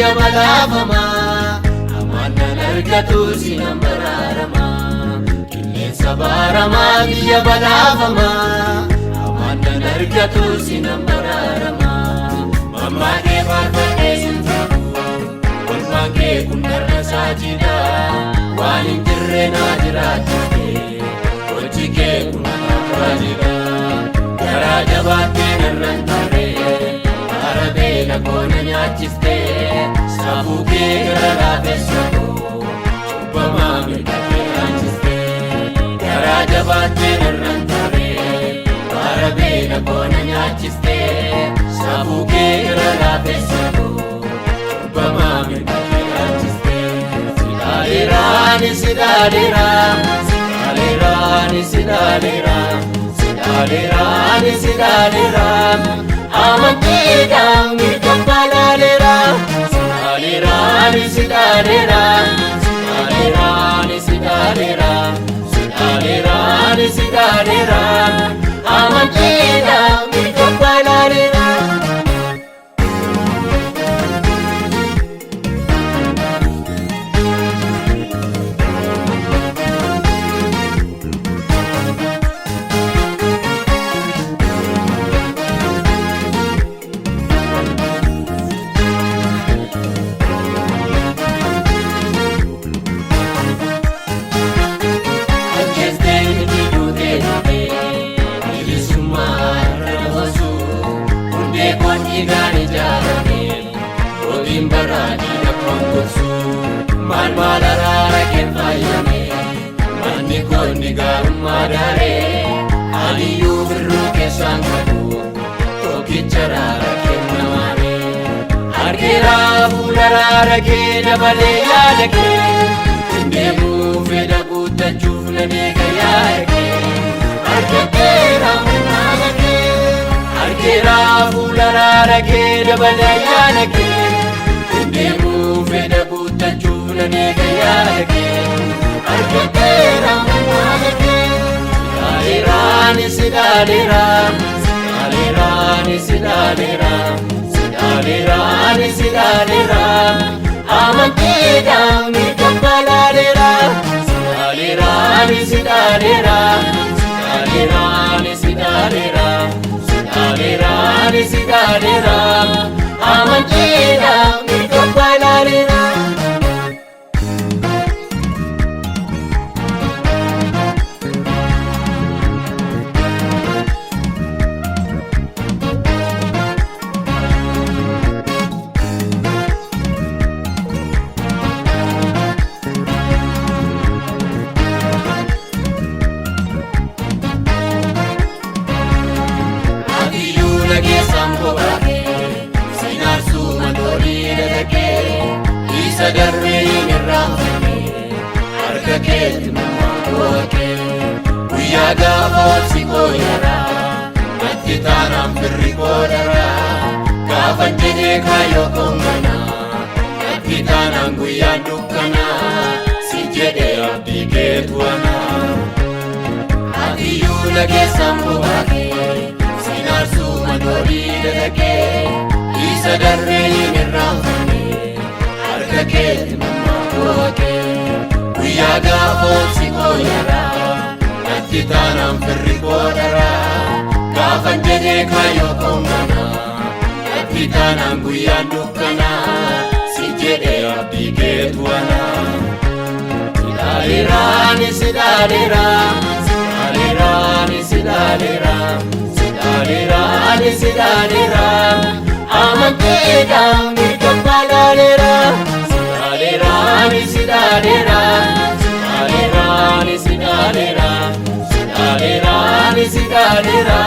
kiyya balaafama amannan argatu sinan baraarama qilleensa baaramaa kiyya balaafama amannan argatu sinan baraarama mammaa kee faarfadhee sinfaatu olmaan kee kun darra saajida waan hin jirre naa jiraachifte hojii kee kun naafaa jira garaa jabaattee narran tarre arabeela koona nyaachifte saafuu kee gara laafessatu cubbamaa mirga kee nyaachifte garaa jabaattee narran tarre arabeela koona nyaachifte saafuu kee gara laafessatu cubbamaa mirga kee nyaachifte sidaaleeraani sidaaleeraani sidaaleeraani sidaaleeraani amanteedhaan mirga balaaleera sidaaleeraani sidaaleeraani sidaaleeraani sidaaleeraani amanteedhaan mirga balaaleera. Mal araara kee faayame manni koonni gaarummaa daaree aliyyuu birruu keessaan qabu tokkicha raara kennamaare argeera fuula raara kee dabalee yaada kee hindeemuu fedha guuttachuuf naneega yaada kee argeera fuula kee argeera fuula raara kee dabalee yaada kee hindeemuu fedha guuttachuuf naneega yaada kee argeera fuula kee sidaaleeraani sidaaleeraani sidaaleeraani sidaaleeraani sidaaleeraani amanteedhaan mirga balaaleera sidaaleeraani sidaaleeraani sidaaleeraani sidaaleeraani sidaaleeraani amanteedhaan mirga balaaleera. Sadarreen irraanfame harka keetti mammaa kooke guyyaa gaafa kooyara natti taanaan firri koodara gaafan jedhee kaayoo koongana natti taanaan guyyaan dukkana si jedhee abdii keetu ana atiyyuu lageessaan bobaakee sinaarsuu madoorii dalagee sadarreen irraanfame harka keetti mammaa kooke guyyaa gaafa kooyara natti taanaan firri koodara gaafan jedhee kaayoo koongana natti taanaan guyyaan dukkana si jedhee abdii keetu ana sidaaleeraani sidaaleeraani sidaaleeraani sidaaleeraani sidaaleeraani amanteedhaan mirga balaaleera sidaaleeraani sidaaleeraani sidaaleeraani sidaaleeraani sidaaleeraani